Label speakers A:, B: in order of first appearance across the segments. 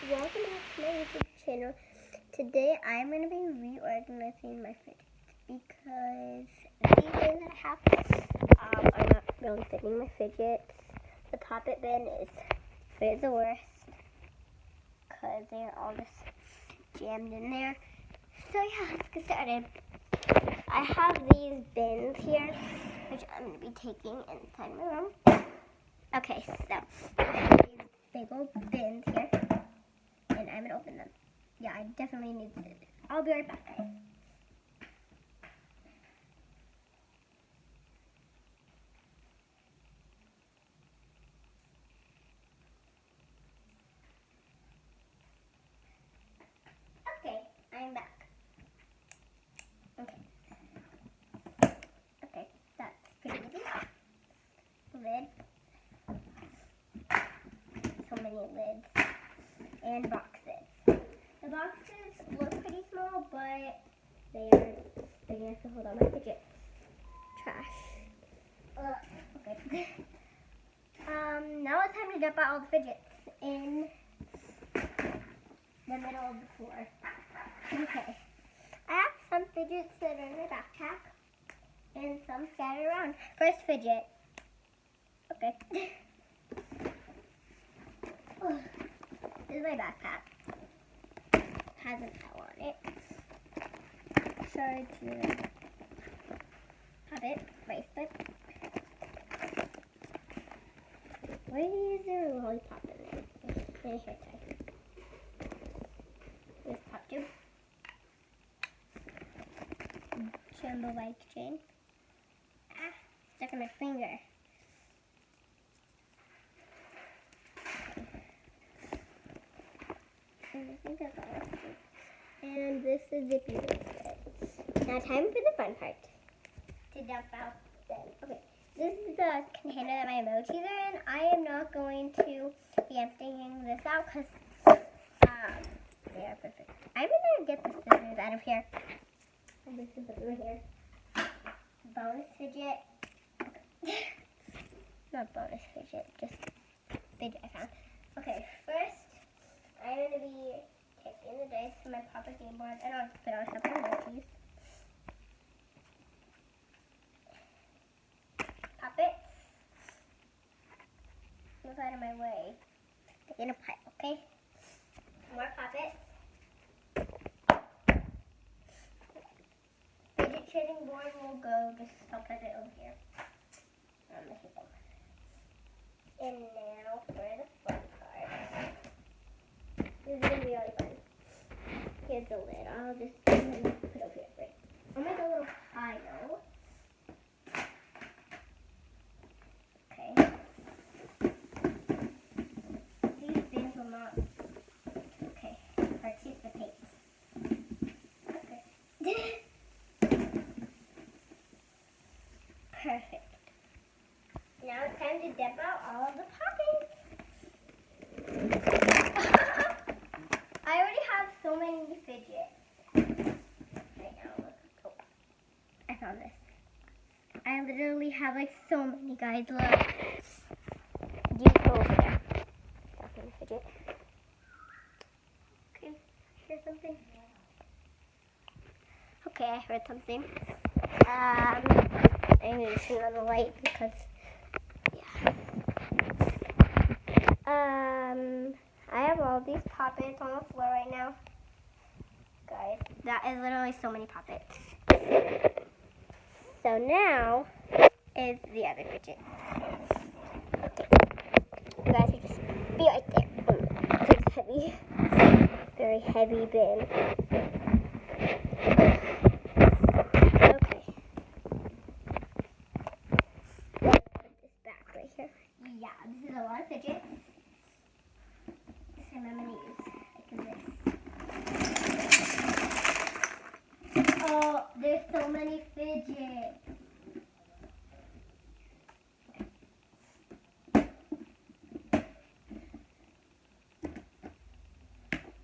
A: welcome back to my YouTube channel. Today I'm going to be reorganizing my fidgets because these things that I have are not really fitting my fidgets. The poppet bin is the worst because they're all just jammed in there. So yeah, let's get started. I have these bins here, which I'm going to be taking inside my room. Okay, so I have these big old bins here, and I'm going to open them. Yeah, I definitely need to. I'll be right back, guys. Okay, I'm back. Okay, that's pretty easy. Lid. So many lids. And boxes. The boxes look pretty small, but they're big enough to hold all my fidgets. Trash. Okay. Now it's time to dump out all the fidgets in the middle of the floor. Okay. I have some fidgets that are in my backpack and some scattered around. First fidget. Okay. This is my backpack. Has an L on it. Sorry to have it. Bracelet. Why is there a lollipop in there? And a hair tie. This pop tube. Jumbo bike chain. Stuck in my finger. And I think that's all. And this is zippy bracelet. Now time for the fun part. To dump out them. Okay. This is the container that my emojis are in. I am not going to be emptying this out because they are perfect. I'm going to get the scissors out of here. And this is over here. Bonus fidget. Not bonus fidget, just fidget I found. Okay, first I'm going to be taking the dice from my Papa game board and I'll put on a couple of emojis. Puppets. Move out of my way. Stick in a pile, okay? More puppets. Fidget spinning board will go. Just I'll put it over here. I'm gonna keep them. And now for the fun part. This is gonna be really fun. Here's the lid. I'll just put it over here. Right. I'll make a little pile. Okay. These bins will not. Okay. Participate. Okay. Perfect. Now it's time to dump out all of the poppings. I already have so many fidgets. Right now, look. Oh, I found this. I literally have like so many, guys. Look. You go over there. Talking fidget. Okay, hear something? Okay, I heard something. I'm going to turn on the light because, yeah. I have all these poppets on the floor right now. Guys, that is literally so many poppets. So now is the other fidget. Okay. You guys can just be right there. It's heavy. Very heavy bin. Okay. Put this back right here. Yeah, this is a lot of fidgets. This time I'm going to use this. Oh, there's so many fidgets.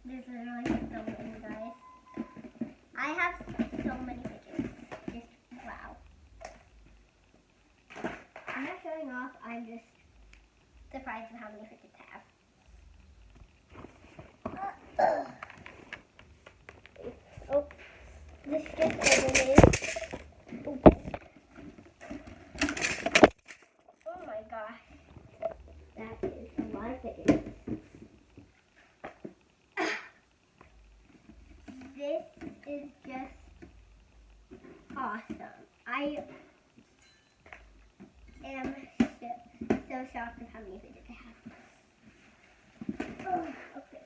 A: There's literally so many, guys. I have so many fidgets. Just wow. I'm not showing off. I'm just surprised at how many fidgets I have. this oven is open. Oh my gosh. That is a lot of fidgets. This is just awesome. I am so shocked with how many fidgets I have. Oh, okay.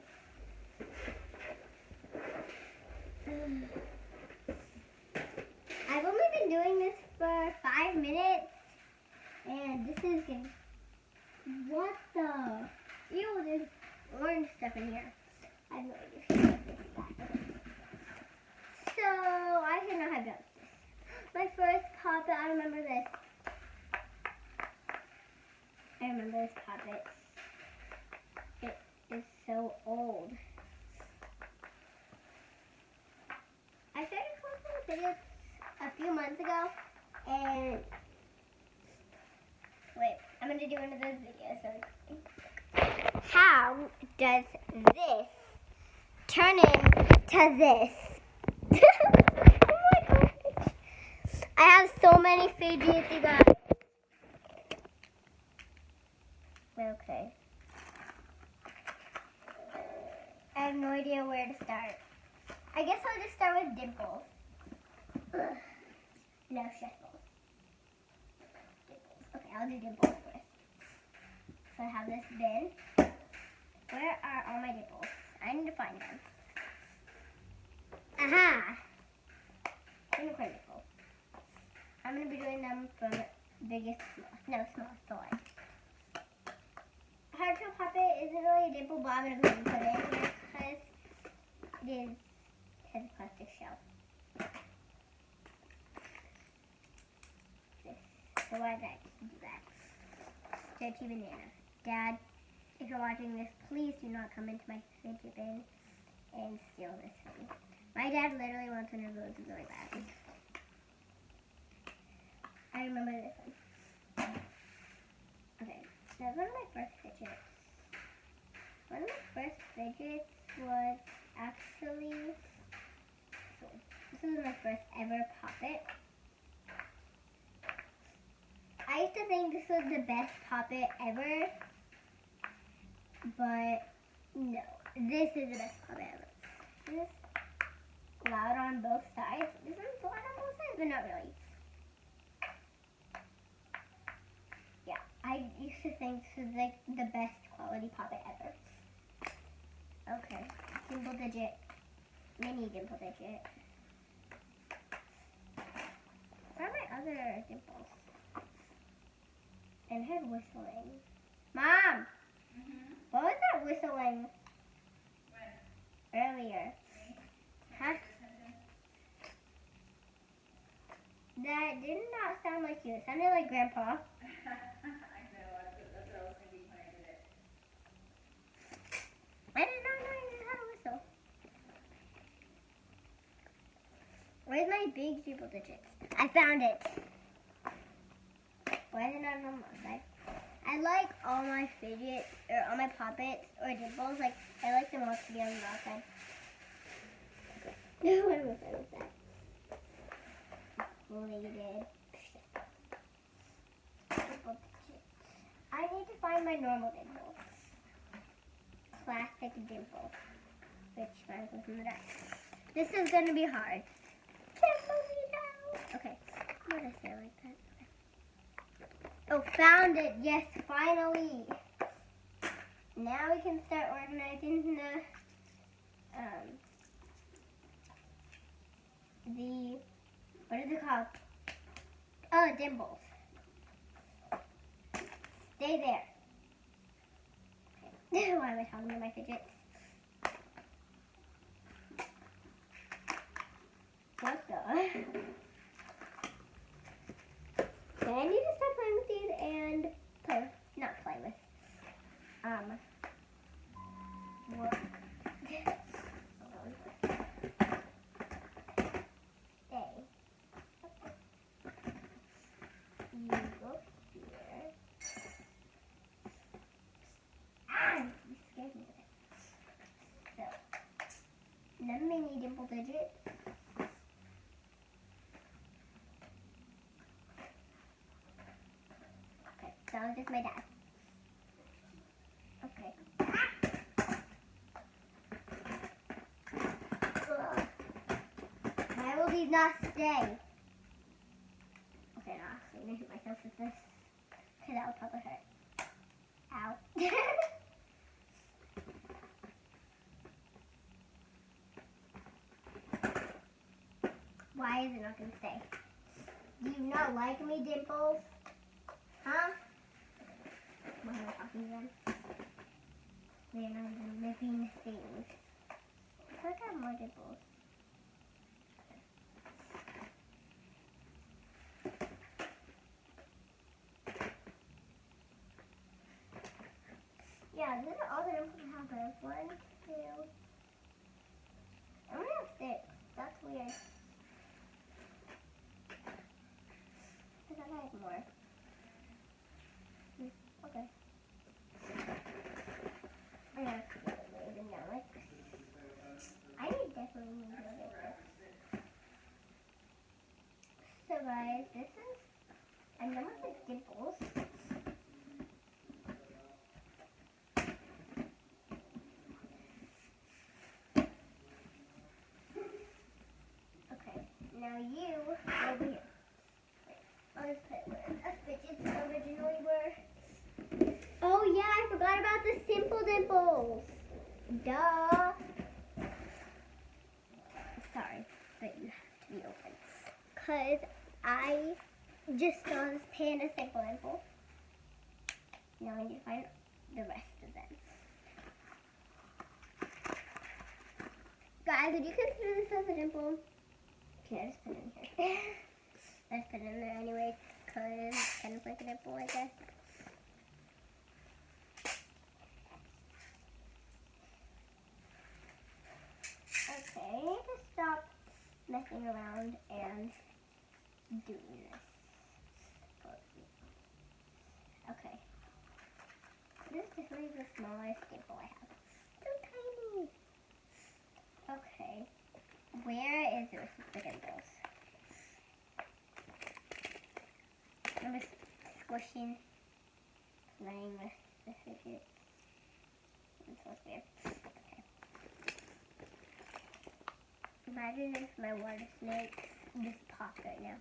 A: I've only been doing this for 5 minutes, and this is getting... What the? Ew, there's orange stuff in here. I have no idea if you know that. So, I should not have done this. My first puppet, I remember this. I remember this puppet. It is so old. I started collecting fidgets a few months ago, and wait, I'm going to do one of those videos. How does this turn into this? Oh my gosh. I have so many fidgets, you guys. Okay. I have no idea where to start. I guess I'll just start with dimples. Ugh. No, shuffles. Dimples. Okay, I'll do dimples first. So I have this bin. Where are all my dimples? I need to find them. Aha! Unicorn dimple. I'm going to be doing them from biggest to small. No, smallest to large. Hard shell puppet isn't really a dimple, but I'm going to go ahead and put it in here because it has a plastic shell. So why did I do that? Stretchy banana. Dad, if you're watching this, please do not come into my fidget bin and steal this from me. My dad literally wants one of those really bad. I remember this one. Okay, that was one of my first fidgets. One of my first fidgets was actually, this was my first ever poppet. I used to think this was the best poppet ever, but no, this is the best poppet ever. This is loud on both sides. This one's loud on both sides, but not really. Yeah, I used to think this was like the best quality poppet ever. Okay, dimple digit, mini dimple digit. Where are my other dimples? And heard whistling. Mom! What was that whistling? When? Earlier. Huh? That did not sound like you. It sounded like Grandpa.
B: I know, that's what I was thinking when I did it.
A: I did not know you knew how to whistle. Where's my big triple digits? I found it. Why is it not on the outside? I like all my fidgets, or all my poppets, or dimples. Like, I like them all to be on the outside. What was that? Bladed. Triple digits. I need to find my normal dimple. Classic dimple. Which mine was in the back. This is going to be hard. Okay. Why did I say it like that? Oh, found it. Yes, finally. Now we can start organizing what is it called? Oh, dimples. Stay there. Okay. Why am I talking to my fidgets? What the? Okay, I need to stop playing with these and not play with. Work. Stay. You go here. Ah, you scared me with it. So, the mini dimple digit. my dad. Okay. Ugh. Why will these not stay? Okay, no, I'm gonna hit myself with this. Okay, that will probably hurt. Ow. Why is it not gonna stay? Do you not like me, Dimples? Huh? Why am I talking to them? They are not even living things. I feel like I have more dimples. Yeah, these are all the dimples I have. I have 1, 2. I only have 6. That's weird. I thought I had more. Okay. I gotta lay them down like this. I definitely need to look at this. So guys, this is, I'm done with the dimples. Okay, now you over here. I'll just put it where fidgets originally were. Oh yeah, I forgot about the simple dimples. Duh. Sorry, but you have to be open. Cause I just saw this panda simple dimple. Now I need to find the rest of them. Guys, would you consider this as a dimple? Okay, I just put it in here. I just put it in there anyway, because it's kind of like a dimple, I guess. Okay, I need to stop messing around and doing this. Okay. This is definitely the smallest dimple I have. So tiny. Okay. Where is the rest of the dimples? I'm just squishing, playing with the fidget. It's so weird. Okay. Imagine if my water snakes just popped right now.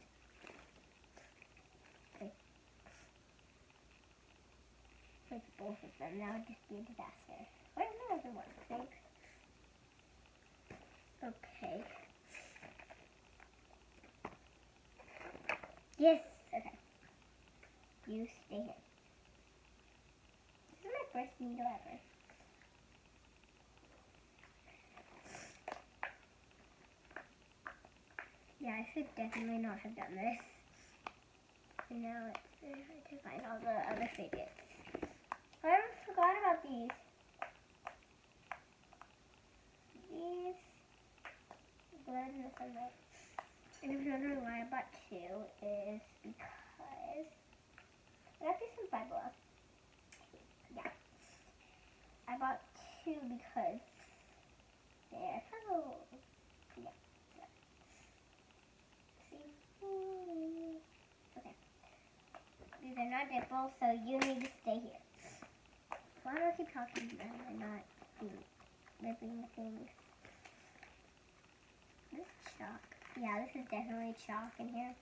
A: Okay. Like both of them. That would just be a disaster. Where's my other water snake? Okay. Yes. Okay. You stay here. This is my first needle ever. Yeah, I should definitely not have done this. And now it's very hard to find all the other fidgets. I forgot about these. These blood in the sunlight. And if you're wondering why I bought 2 is because I got these from Five Below. Yeah. I bought 2 because they're so yeah. See? Okay. These are not dimples, so you need to stay here. Why do I keep talking to them and not living things? This is chalk. Yeah, this is definitely chalk in here.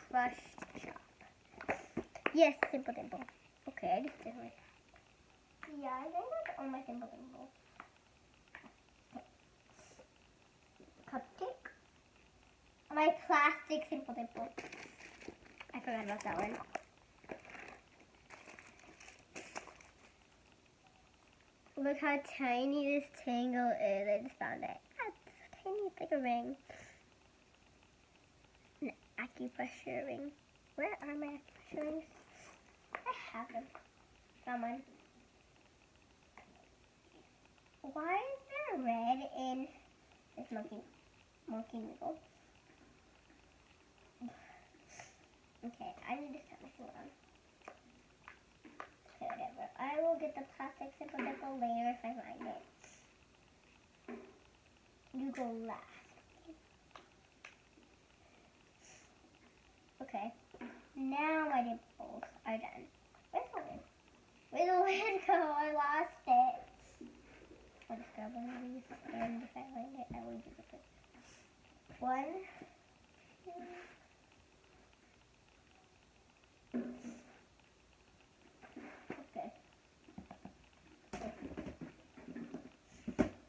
A: Crushed chalk. Yes, simple dimple. Okay, I just did it. Yeah, I think that's all my simple dimples. Cupcake. My plastic simple dimple. I forgot about that one. Look how tiny this tangle is. I just found it. It's so tiny. It's like a ring. An acupressure ring. Where are my acupressure rings? I have them. Found one. Why is there red in this monkey wiggle? Okay, I need to stop messing around. Okay, whatever. I will get the plastic simple dimple later if I find it. You go last. Okay. Now my dimples are done. Where's the lid? Where'd the lid go? I lost it. I'll just grab one of these, and if I find it, I will use it. 1, 2. Okay.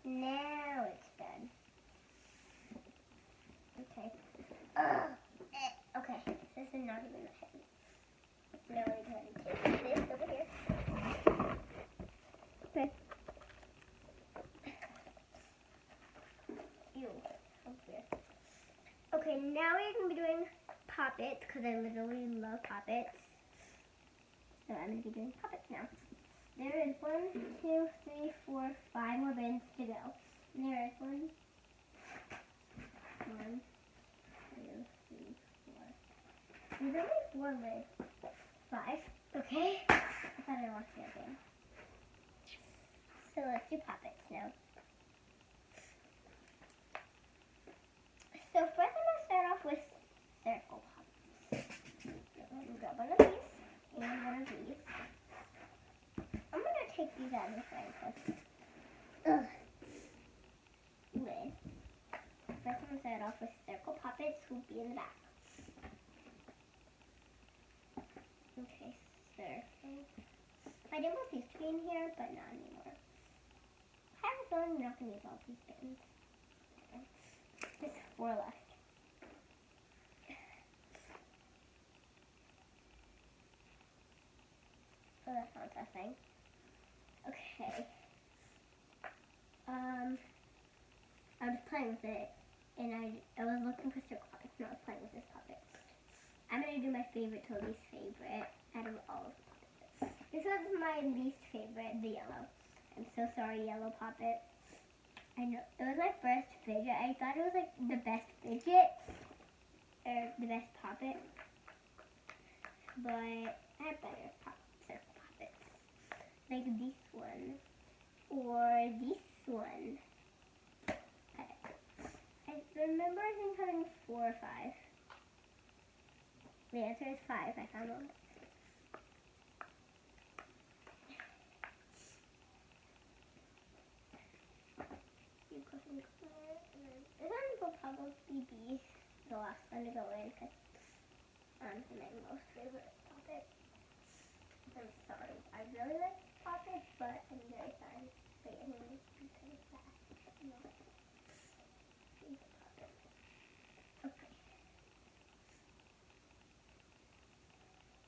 A: Now it's done. Okay. Okay. This is not even that heavy. Now we go and take this over here. Okay. Ew. So weird. Okay, now we're going to be doing poppets because I literally love poppets. So I'm going to be doing poppets now. There is 1, 2, 3, 4, 5 more bins to go. And there is 1, 2, 3, 4. There's only 4 lids. 5. Okay. I thought I lost it again. So let's do poppets now. So first I'm going to start off with circle poppets. So I'm going to grab one of these and one of these. I'm going to take these out of the frame because lid. First I'm going to start off with circle poppets who will be in the back. Okay, circle. I didn't want these to be in here, but not anymore. I have a feeling I'm not going to use all these bins. There's 4 left. Oh, that's not interesting. Okay. I was playing with it, and I was looking for circle poppets, and I was playing with this puppet. I'm going to do my favorite to least favorite out of all of the puppets. This was my least favorite, the yellow. I'm so sorry, yellow puppet. I know, it was my first fidget. I thought it was like the best fidget, or the best puppet, but I have better circle puppets. Like this one, or this one. I remember I think having 4 or 5. The answer is 5. I found one. This one will probably be the last one to go in because it's my most favorite puppet. I'm sorry. I really like puppets, but I'm very sorry for getting it because it's that. Okay.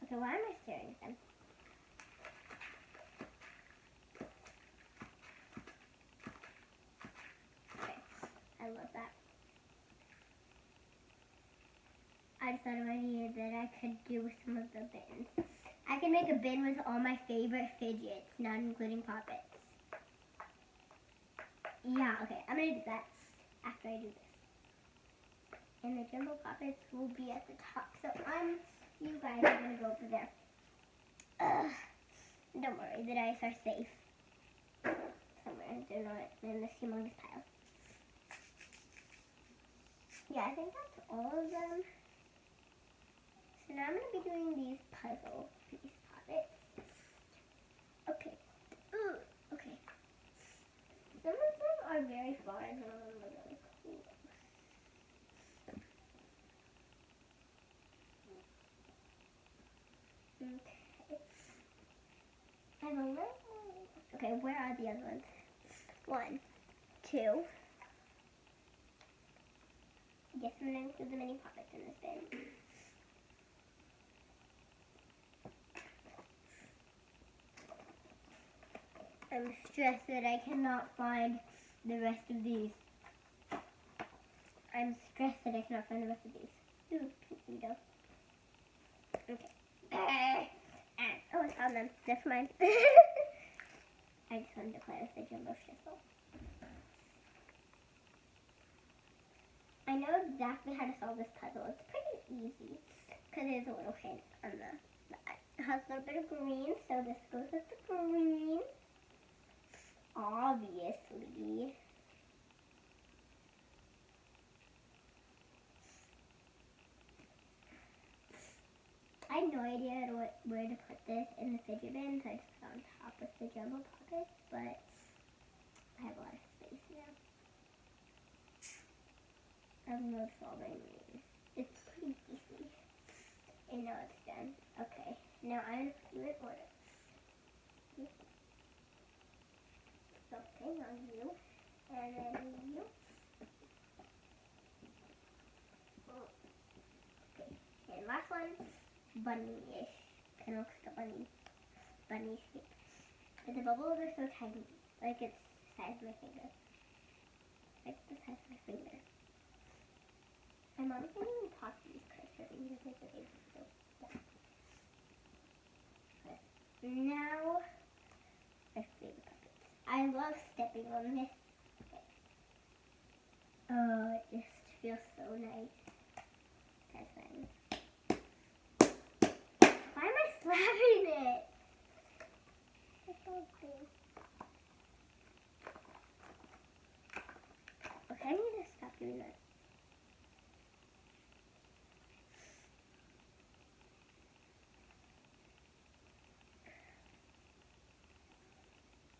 A: Okay, why am I staring at them? Okay, I love that. I just thought of an idea that I could do with some of the bins. I can make a bin with all my favorite fidgets, not including poppets. Yeah, okay, I'm gonna do that after I do this. And the jumbo poppets will be at the top, so you guys are gonna go over there. Don't worry, the dice are safe. Somewhere, they're not in this humongous pile. Yeah, I think that's all of them. So now I'm going to be doing these puzzle piece poppets. Okay. Ooh, okay. Some of them are very far and some of them are really close. Okay. I have a little... Okay, where are the other ones? 1, 2. Yes, I'm going to include the mini poppets in this bin. I'm stressed that I cannot find the rest of these. I'm stressed that I cannot find the rest of these. Ooh, window. Okay. Oh, I found them. That's mine. I just wanted to play with the jumbo shuttle. I know exactly how to solve this puzzle. It's pretty easy because there's a little hint on it has a little bit of green, so this goes with the green. Obviously. I no idea where to put this in the fidget bin, so I just put it on top of the jumbo pockets, but I have a lot of space now. I've moved all my knees. It's pretty easy. And now it's done. Okay, now I'm going to put you in order. Something on you, and then you. Okay, and last one, bunny-ish. Kind of looks like a bunny shape. And the bubbles are so tiny, like it's the size of my finger. Like the size of my finger. My mom can't even pop these because her fingers are so big. So, yeah. Okay. Now, my favorite puppets. I love stepping on this. Okay. Oh, it just feels so nice. That's fine. Why am I slapping it? It's so cool. Okay, I need to stop doing that.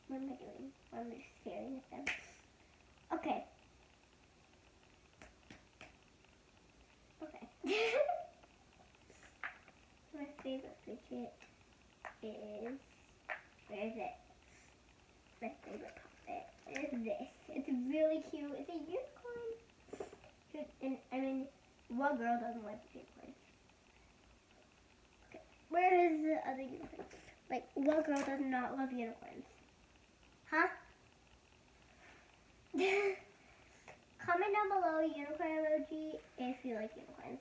A: What am I doing? I'm just staring at them. Okay. Okay. My favorite fidget is, where is it? My favorite puppet is this. It's really cute. It's a unicorn. And I mean, what girl doesn't like unicorns? Okay. Where is the other unicorn? Like, what girl does not love unicorns? Huh? Comment down below unicorn emoji if you like unicorns.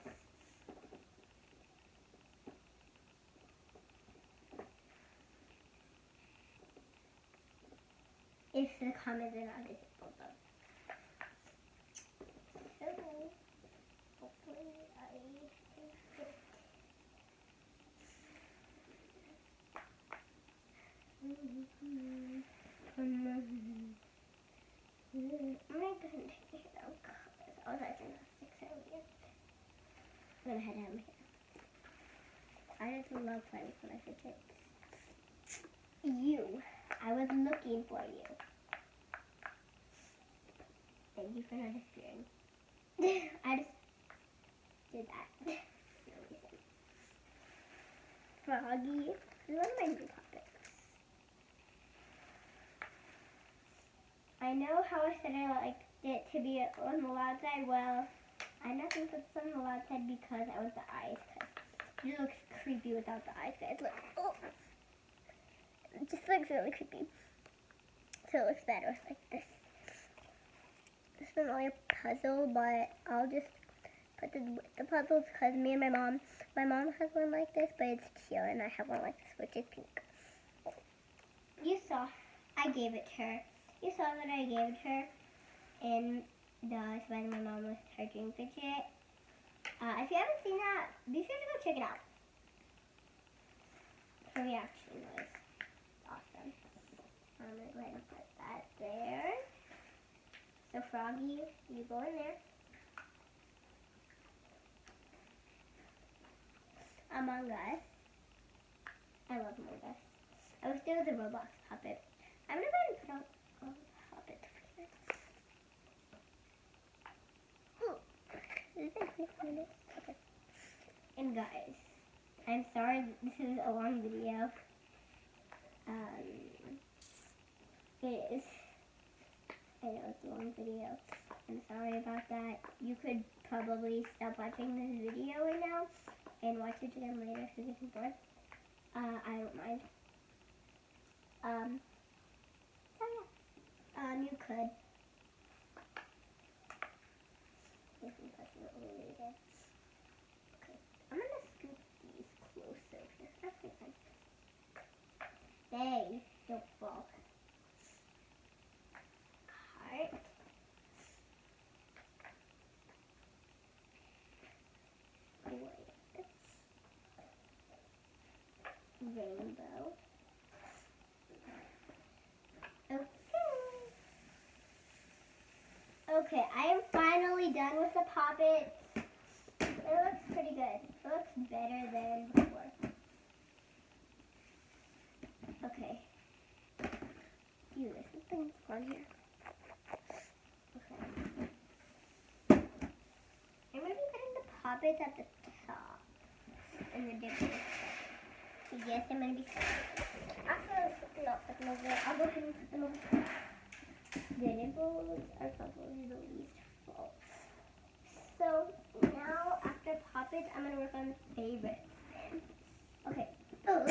A: If the comments are not visible though. So, hopefully I can fit. I'm gonna take it out because I was actually not six earlier. I'm gonna head down here. I just love playing with my fidgets. You. I was looking for you. Thank you for not disappearing. I just did that. No reason. Froggy. This is one of my new puppets. I know how I said I liked it to be on the loud side. Well, I'm not going to put this on the loud side because I want the eyes. Because it looks creepy without the eyes, guys. Look. Oh. It just looks really creepy. So it looks better with like this. This isn't really a puzzle, but I'll just put the puzzles because me and my mom has one like this, but it's teal, and I have one like this, which is pink. You saw, I gave it to her. You saw that I gave it to her in the Spider-Man Mom with her dream fidget. If you haven't seen that, be sure to go check it out. Her reaction was awesome. I'm going to go ahead and put that there. So Froggy, you go in there. Among Us. I love Among Us. I wish there was a Roblox puppet. I'm going to go ahead and put out a puppet for here. Ooh. Is it 6 minutes? Okay. And guys, I'm sorry this is a long video. It is. I know it's a long video. I'm sorry about that. You could probably stop watching this video right now and watch it again later if you're getting bored. I don't mind. So yeah. You could. If you push it over later. Okay. I'm gonna scoop these closer. That's fun. They don't fall. Heart. Rainbow. Okay, I am finally done with the puppets. It looks pretty good. It looks better than before. Okay. Ew, there's something on here. Okay. I'm going to be putting the poppets at the top. And the dippers. Yes, I'm going to be after not put them over there, I'll go ahead and put them over there. The nipples are probably the least fault. So now after poppets, I'm going to work on favorites. Okay. One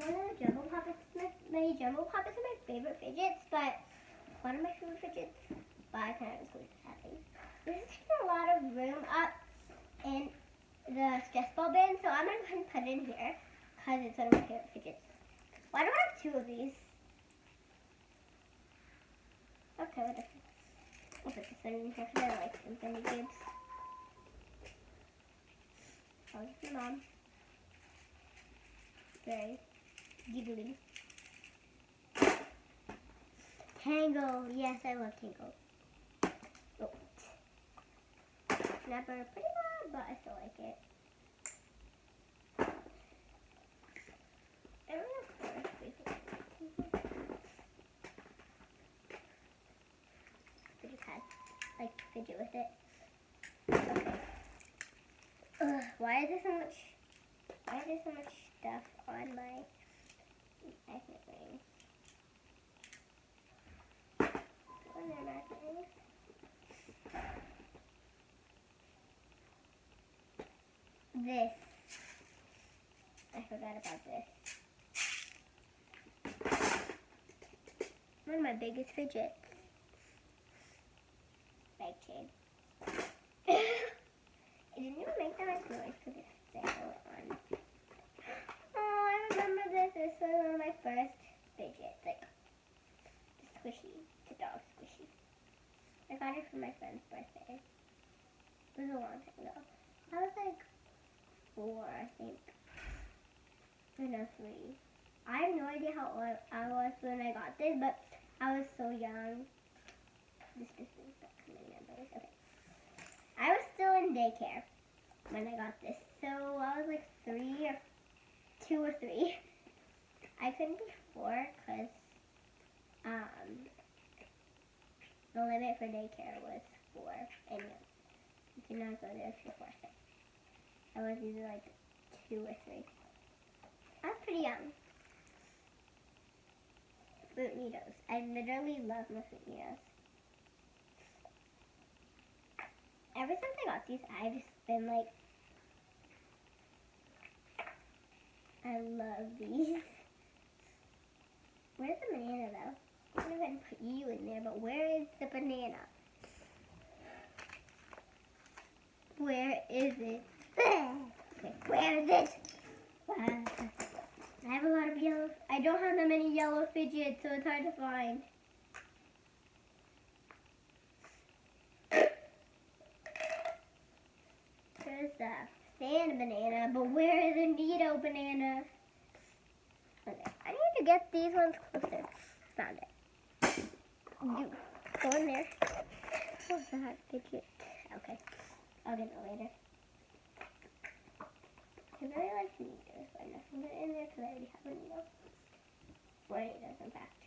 A: of the jumbo poppets, my jumbo poppets are my favorite fidgets, but one of my favorite fidgets, but I kind of just leave this happening. This is taking a lot of room up in the stress ball bin, so I'm going to go ahead and put it in here, because it's one of my favorite fidgets. Why do I have two of these? Okay, whatever. I'll put this one in here because I like infinity cubes. I'll get my mom. Very giggly. Tangle. Yes, I love Tangle. Oh. Never pretty bad, but I still like it. I don't know if I just had like fidget with it. Okay. Why is there so much stuff on my magnet ring? On their magnet ring. This. I forgot about this. One of my biggest fidgets. Bag chain. It didn't even make that much noise because it's still on. Oh, I remember this. This was one of my first fidgets. Like, the squishy. The dog squishy. I got it for my friend's birthday. It was a long time ago. I was like 4, I think. Or no, 3. I have no idea how old I was when I got this, but I was so young. This is not coming numbers. Okay. I was still in daycare when I got this, so I was like 2 or 3. I couldn't be 4 because the limit for daycare was 4, and you cannot go there if you're 4. So I was either like 2 or 3. I was pretty young. Fruit Neatos. I literally love my Fruit Neatos. Ever since I got these, I've just been like, I love these. Where's the banana though? I'm gonna go ahead and put you in there, but where is the banana? Where is it? Okay, where is it? I have a lot of yellow. I don't have that many yellow fidgets, so it's hard to find. There's the sand banana, but where is the Neato banana? Okay, I need to get these ones closer. Found it. You go in there. What's that fidget? Okay, I'll get it later. I really like Neatos, but I'm not going to put it in there because I already have a Neato. 4 Neatos, in fact.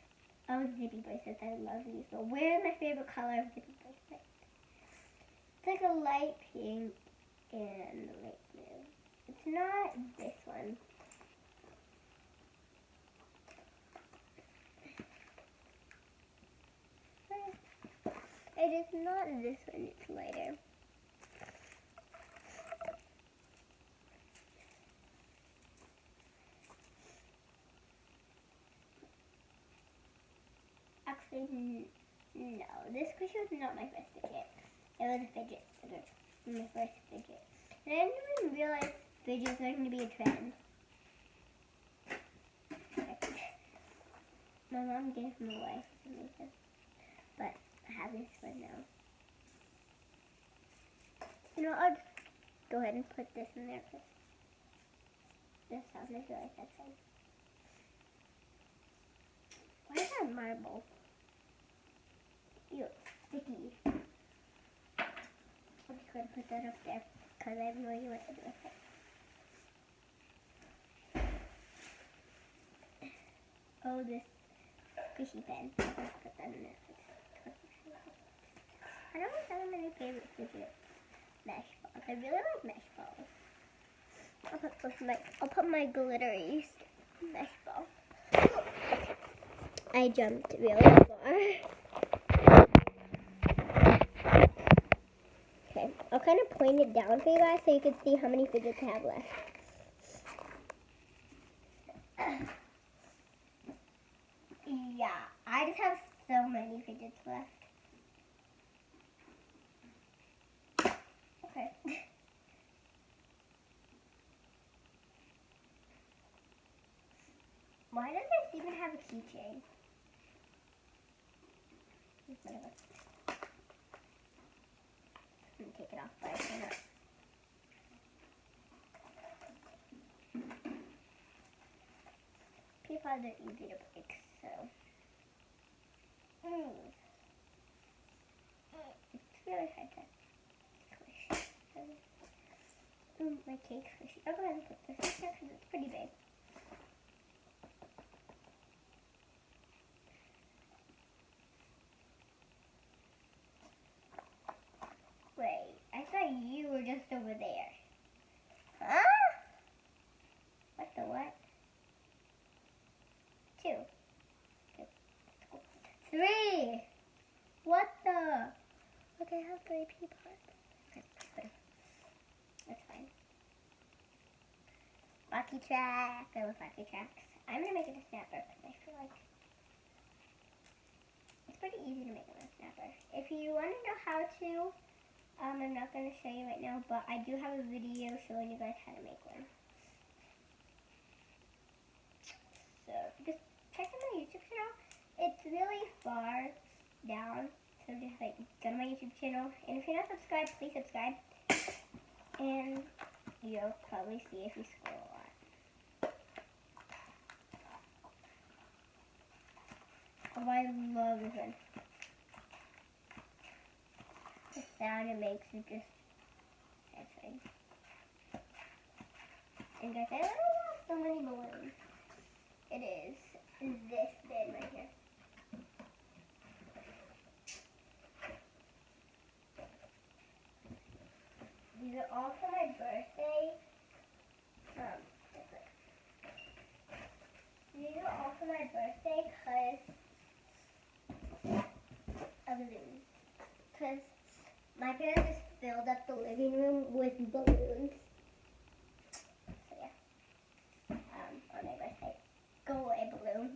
A: Oh, zippy bracelets. I love these. But where is my favorite color of zippy bracelet? It's like a light pink and a light blue. It's not this one. It is not this one. It's lighter. Actually, no. This squishy was not my first fidget. It was a fidget spinner. My first fidget. And I didn't even realize fidgets are going to be a trend. My mom gave them away for some reason. But I have this one now. You know, I'll just go ahead and put this in there because this sound is really touching. Why is that marble? Ew, sticky. going to put that up there because I have no idea what to do with it. Oh, this squishy pen. I'm going to put that in there. I don't know if that's my favorite fidget mesh balls. I really like mesh balls. I'll put my glittery mesh ball. I jumped really far. Okay, I'll kind of point it down for you guys so you can see how many fidgets I have left. Yeah, I just have so many fidgets left. Okay. Why does this even have a keychain? I'm gonna take it off, but I cannot. People are easy to break, so. It's really hard to squish. My cake's squishy. I'll go ahead and put this in here because it's pretty big. Wait, I thought you were just over there. Huh? What the what? 2. 3! What the? Okay, I have 3 people. Okay, that's fine. Rocky track. I love rocky tracks. I'm gonna make it a snapper because I feel like it's pretty easy to make it a snapper. If you want to know how to, I'm not going to show you right now, but I do have a video showing you guys how to make one. So just check out my YouTube channel. It's really far down, so just like go to my YouTube channel. And if you're not subscribed, please subscribe. And you'll probably see if you scroll a lot. Oh, I love this one. The sound it makes is just satisfying. And guys, I literally have so many balloons. It is this big right here. These are all for my birthday. These are all for my birthday because of balloons. Because my parents just filled up the living room with balloons. So yeah, on my birthday, go away balloon.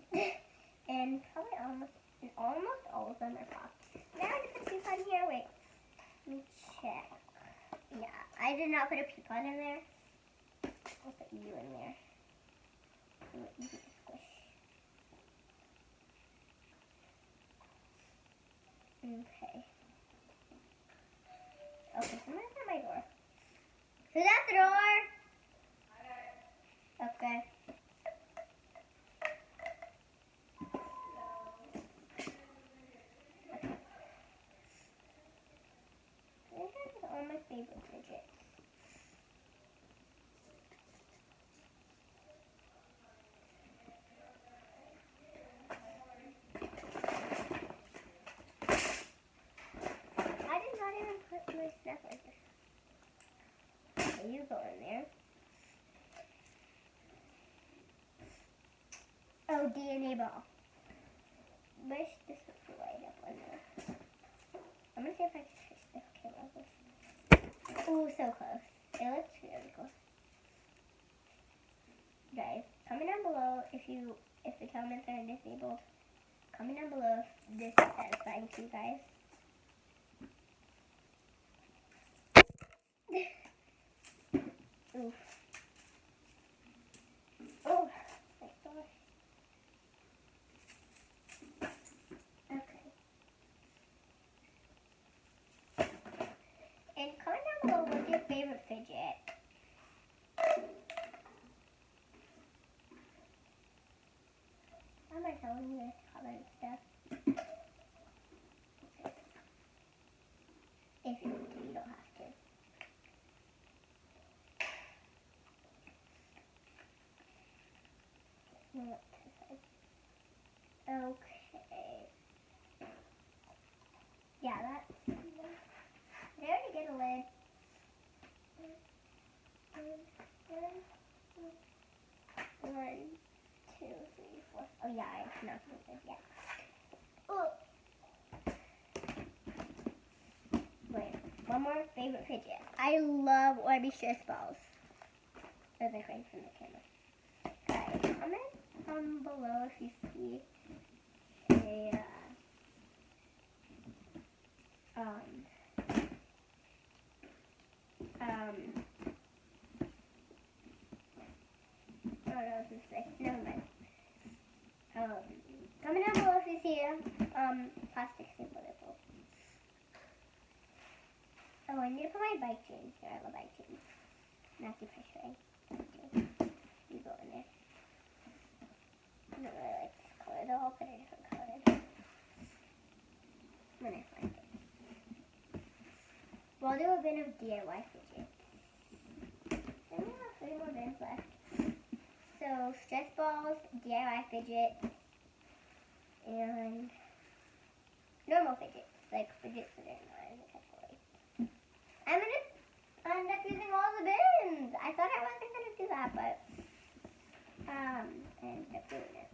A: And probably almost all of them are popped. Now I just put a peapod in here. Wait, let me check. Yeah, I did not put a peapod in there. I'll put you in there. Easy to squish. Okay. Okay, someone's at my door. Who's at the door? Okay. These are all my favorite fidgets. I did not even put my stuff like this. Okay, you go in there. Oh, DNA ball. Wish this would light up on there. I'm gonna see if I can switch this camera. Oh, so close. It looks really close. Guys, comment down below if the comments are disabled. Comment down below if this is satisfying to you guys. Oof. Oh, my gosh. Okay. And comment down below what's your favorite fidget. I'm not telling you guys color and stuff. If you want to, you don't have to. No, this side. Okay. Yeah, that's. Did I already get a lid? One, two, three, four. Oh yeah, I not something yet. Oh. Wait, one more favorite fidget. I love Orbeez stress balls. As I find from the camera. Guys, comment below if you see a I don't know what to say. Never mind. Comment down below if you see a plastic symbol. Oh, I need to put my bike chains here. I love bike chains. Not the pressure ring. You go in there. I don't really like this color though. I'll put a different color when I find it. We'll do a bit of DIY fidget. Then we have 3 more bins left. So stress balls, DIY fidget, and normal fidgets, like fidgets that are not in the category. I'm gonna end up using all the bins. I thought I wasn't gonna do that, but I ended up doing it.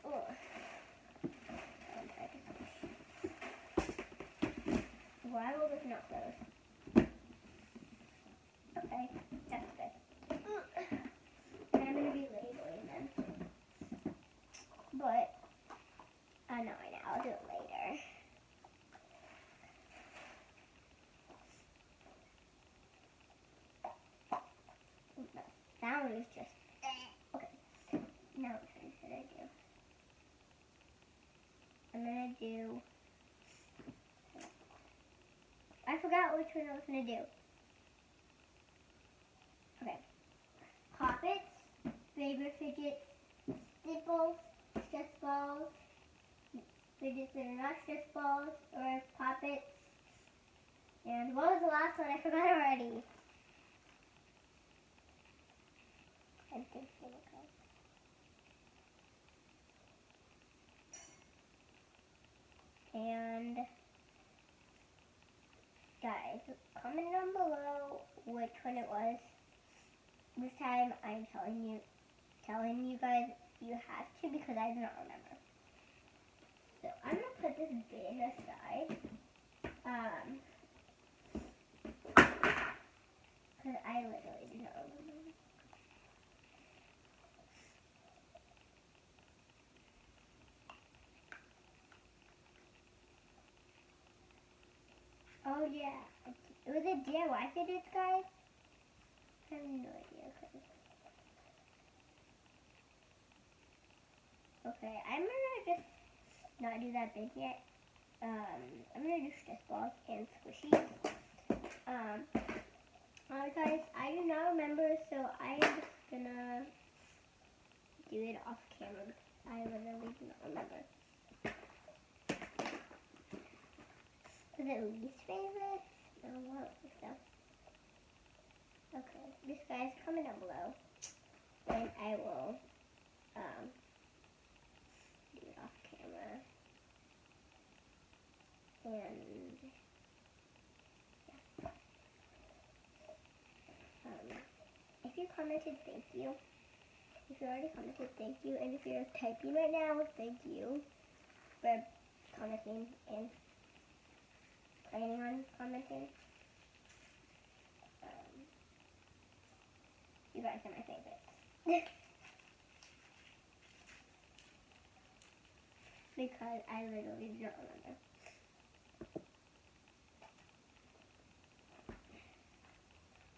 A: Ugh. Why will this not close? Okay, that's good. And I'm gonna be labeling them. But no, I know, I'll do it later. That one is just okay. Now what should I do? I'm gonna do. I forgot which one I was gonna do. Okay. Poppets, favorite fidgets, stipples, stress balls, fidgets that are not stress balls, or poppets. And what was the last one? I forgot already. I'm thinking of it. And guys, comment down below which one it was. This time I'm telling you guys you have to because I do not remember. So I'm gonna put this bin aside. Because I literally do not remember. Oh yeah, it was a DIY fidgets, guys. I have no idea. Okay, I'm gonna just not do that big yet. I'm gonna do stress balls and squishies. Guys, I do not remember, so I am just gonna do it off camera. I literally do not remember. Is it least favorite? No, I don't think so. Okay, just guys, comment down below, and I will do it off camera. And yeah. If you commented, thank you. If you already commented, thank you. And if you're typing right now, thank you for commenting and planning on commenting. You guys are my favorites. Because I literally don't remember.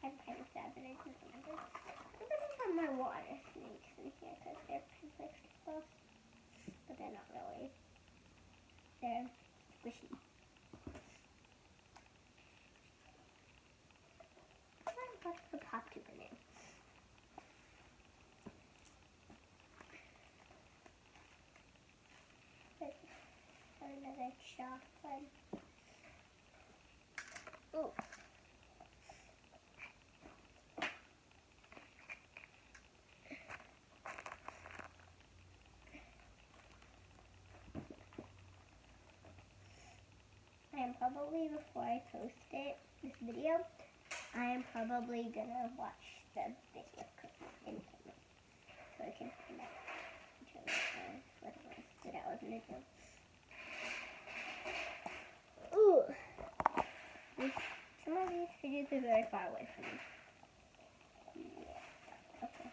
A: I'm kind of sad that I don't remember. I think I just have my water snakes in here because they're perfect stuff. But they're not really. They're squishy. What's the pop tube in it? Another chocolate. Ooh. probably before I post this video, I am probably gonna watch the video in camera so I can find out what it was that I was gonna do. Ooh, some of these fidgets are very far away from me. Yeah, okay.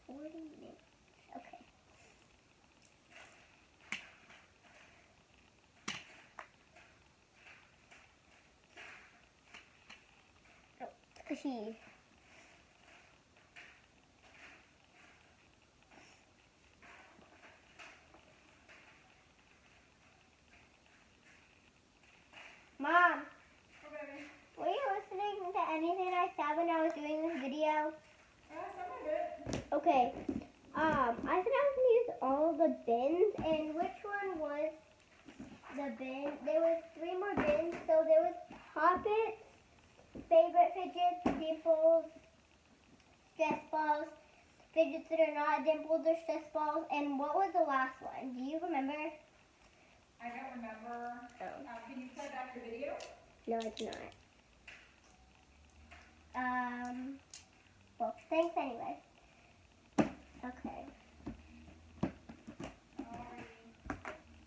A: 40 minutes. Okay. Oh, squishy. Mom, were you listening to anything I said when I was doing this video?
B: Some of it.
A: Okay. I said I was gonna use all the bins, and which one was the bin? There was 3 more bins. So there was Poppets, favorite fidgets, dimples, stress balls, fidgets that are not dimples or stress balls, and what was the last one? Do you remember?
B: I don't remember.
A: Oh.
B: Can you play back your video?
A: No, it's not. Well, thanks anyway. Okay.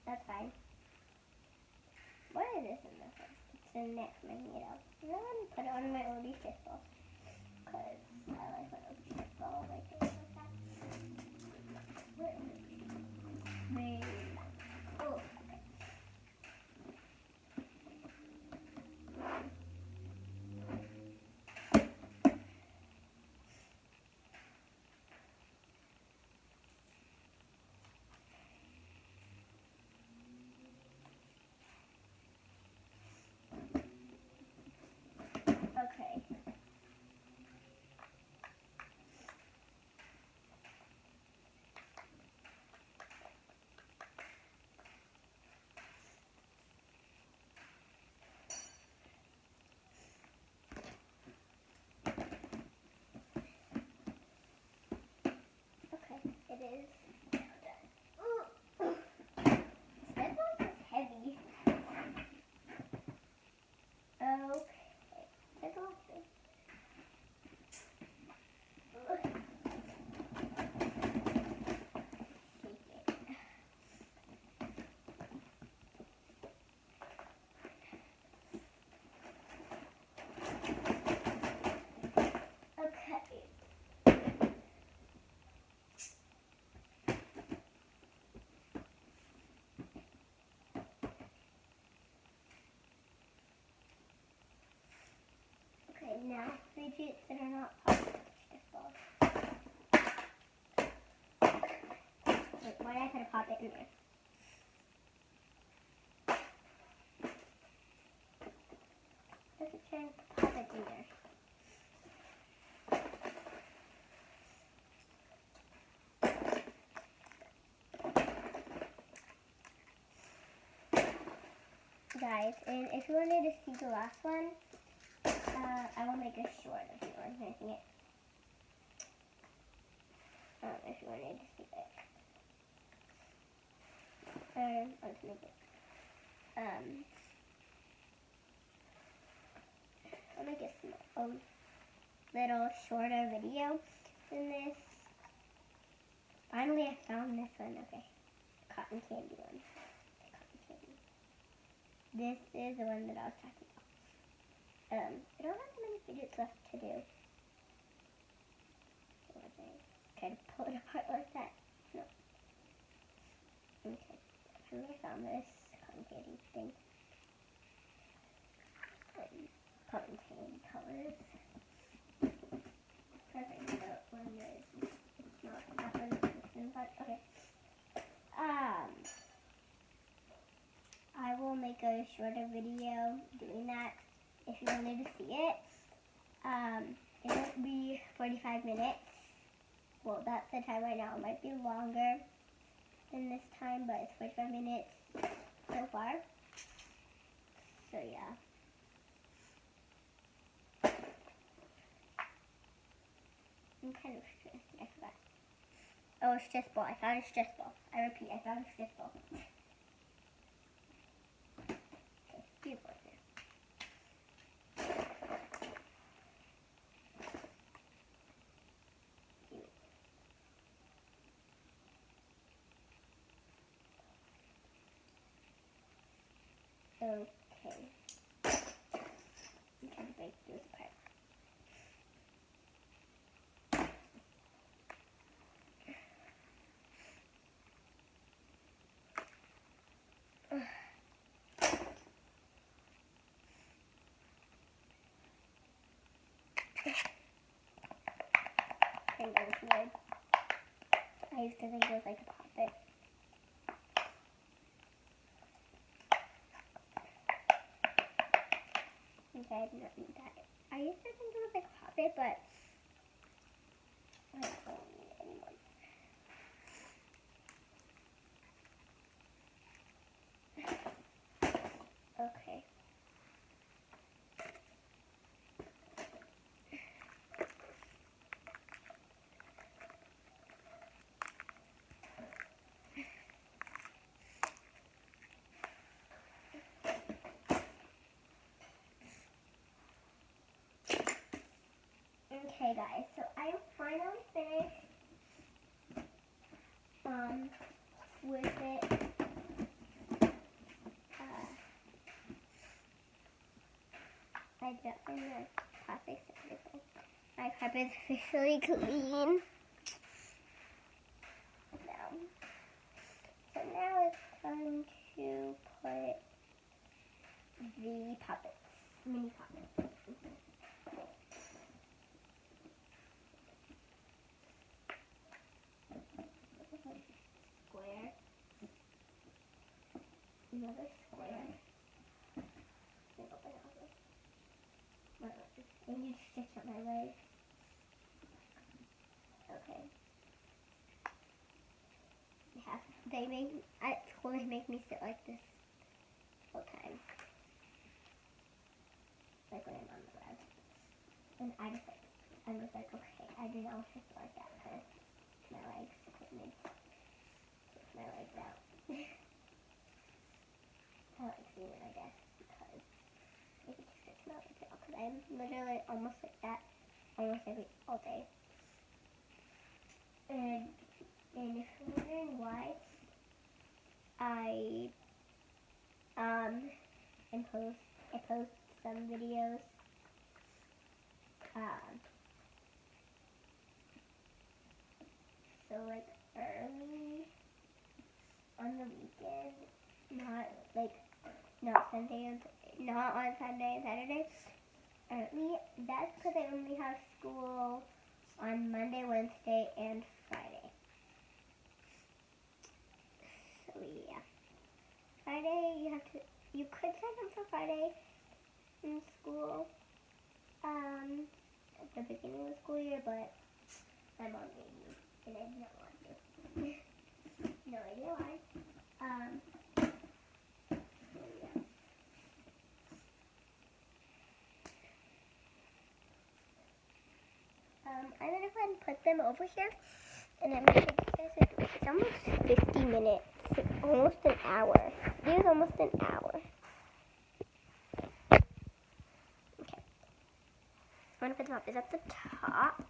A: That's fine. What is this in the front? It's a neck magnet. I'm going to put it on my oldie stress ball. Because I like my oldie stress ball like this, like that. Where is it? Wait. Oh, okay. Okay. Okay, it is now done. This one is heavy. Okay. Take off this. Okay, now fidgets that are not popping stress balls. Wait, why did I try to pop it in there? Let's try to pop it in there. Guys, and if you wanted to see the last one, I will make a short of you on making it. If you wanted to see it. Let's make it. I'll make a little shorter video than this. Finally, I found this one. Okay, cotton candy one. Cotton candy. This is the one that I was talking about. I don't have that many fidgets left to do. So I try to pull it apart like that. No. Okay. I finally found this cotton candy thing. Cotton candy colors. Perfect. So one is not that one. Okay. I will make a shorter video doing that if you wanted to see it. It won't be 45 minutes. Well, that's the time right now. It might be longer than this time, but it's 45 minutes so far. So yeah. I'm kind of stressed. I forgot Oh, a stress ball. I found a stress ball. I repeat, I found a stress ball. Okay, beautiful. Okay. I'm trying to break this apart. I think that was weird. I used to think it was like a puppet. Okay, I did not need that. I used to think it was like a puppet, but I don't need it anymore. Okay. Okay guys, so I am finally finished with it. I got in the carpet and everything. My carpet is officially clean. So now it's time to put the puppets, mini puppets. Square. Another square. I need to stitch up my leg. Okay. At school they make me sit like this all the time. Like when I'm on the web. And I'm just like, okay, I do not want to sit like that because my legs couldn't take my legs out. I like seeing it, I guess, because I get to stretch my legs out because I'm literally almost like that almost all day. And if you're wondering why I post some videos so like early on the weekend, not on Sunday and Saturday. Early. That's because I only have school on Monday, Wednesday, and Friday. So yeah, Friday you could sign up for Friday in school at the beginning of the school year, but my mom made me, and I did not want to. No idea why. So yeah. I'm gonna go ahead and put them over here, and I'm gonna take you guys with me. It's almost 50 minutes, almost an hour. It is almost an hour. Okay. I'm gonna put the puppets at the top.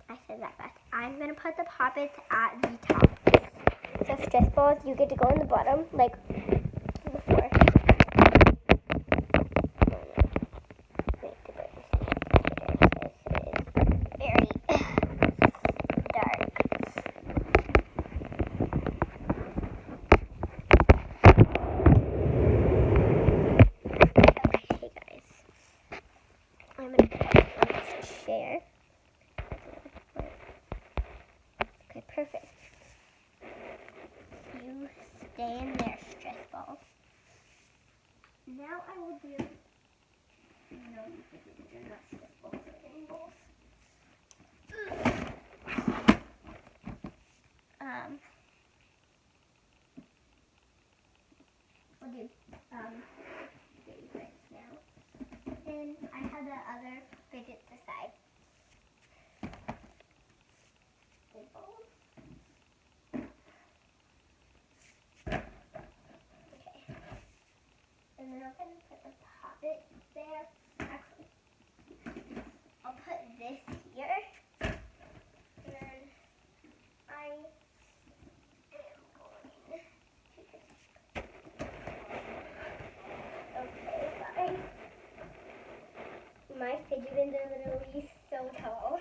A: I said that fast. I'm gonna put the puppets at the top. So stress balls, you get to go on the bottom, like before. Chair. Okay, perfect. You stay in there, stress balls. Now I will do. No, you're not stress balls, they're getting balls. We'll do favorites now. And I have the other fidgets aside. Balls. fit there. Actually, I'll put this here. And I am going to okay, guys. My fidget spinner are literally so tall.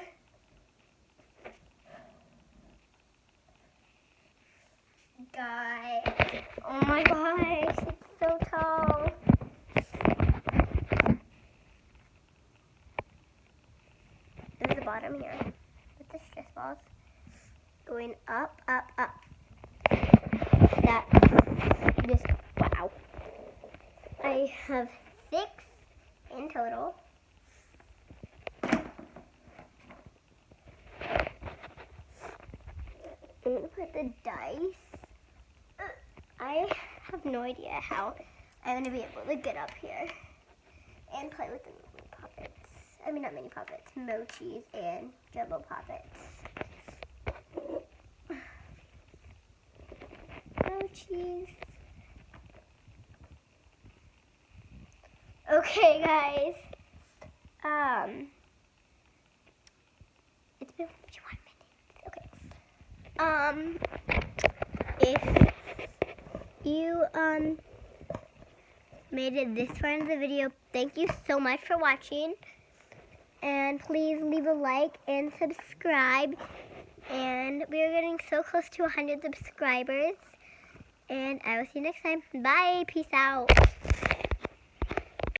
A: Guys, oh my gosh, it's so tall. There's the bottom here with the stress balls going up, up, up. That's this. Wow. I have 6 in total. I'm gonna put the dice. I have no idea how I'm gonna be able to get up here and play with the mini puppets. I mean, not mini puppets, mochis and jumbo puppets. Mochis. Okay, guys. It's been 51 minutes. Okay. If you made it this far in the video, thank you so much for watching. And please leave a like and subscribe. And we are getting so close to 100 subscribers. And I will see you next time. Bye. Peace out.